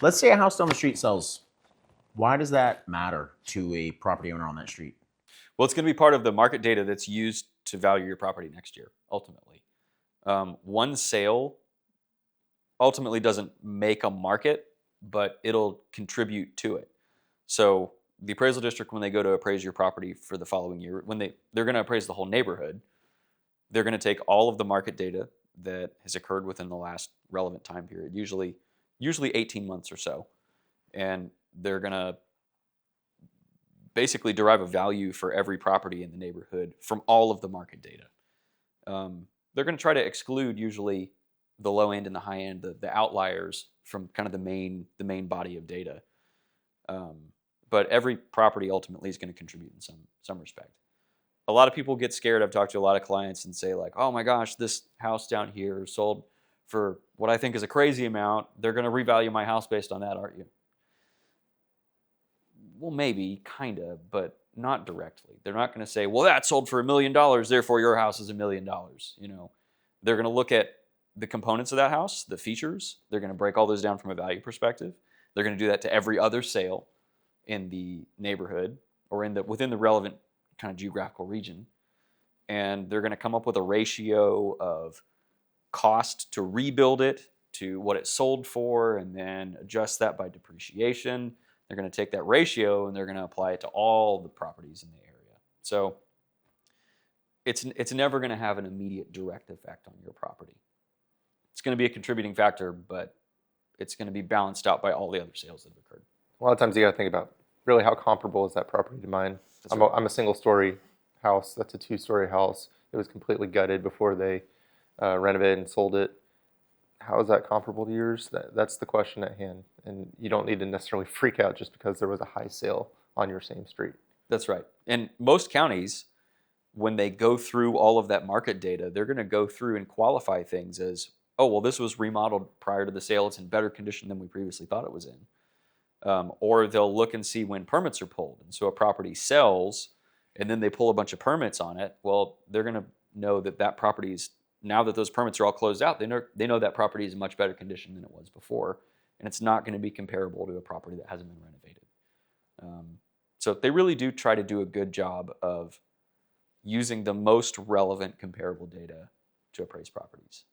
Let's say a house down the street sells. Why does that matter to a property owner on that street? Well, it's going to be part of the market data that's used to value your property next year, ultimately. One sale ultimately doesn't make a market, but it'll contribute to it. So the appraisal district, when they go to appraise your property for the following year, when they're going to appraise the whole neighborhood, they're going to take all of the market data that has occurred within the last relevant time period, usually 18 months or so, and they're going to basically derive a value for every property in the neighborhood from all of the market data. They're going to try to exclude usually the low end and the high end, the outliers from kind of the main body of data. But every property ultimately is going to contribute in some respect. A lot of people get scared. I've talked to a lot of clients and say like, oh my gosh, this house down here sold for what I think is a crazy amount. They're going to revalue my house based on that, aren't you? Well, maybe, kind of, but not directly. They're not going to say, well, that sold for $1 million, therefore your house is $1 million. You know, they're going to look at the components of that house, the features. They're going to break all those down from a value perspective. They're going to do that to every other sale in the neighborhood or within the relevant kind of geographical region. And they're going to come up with a ratio of cost to rebuild it to what it sold for, and then adjust that by depreciation. They're going to take that ratio and they're going to apply it to all the properties in the area. So it's never going to have an immediate direct effect on your property. It's going to be a contributing factor, but it's going to be balanced out by all the other sales that have occurred. A lot of times you got to think about really how comparable is that property to mine. I'm a single-story house. That's a two-story house. It was completely gutted before they renovated and sold it. How is that comparable to yours? That's the question at hand. And you don't need to necessarily freak out just because there was a high sale on your same street. That's right. And most counties, when they go through all of that market data, they're going to go through and qualify things as, oh, well, this was remodeled prior to the sale. It's in better condition than we previously thought it was in. Or they'll look and see when permits are pulled. And so a property sells, and then they pull a bunch of permits on it. Well, they're going to know that property's, now that those permits are all closed out, they know that property is in much better condition than it was before. And it's not going to be comparable to a property that hasn't been renovated. So they really do try to do a good job of using the most relevant comparable data to appraise properties.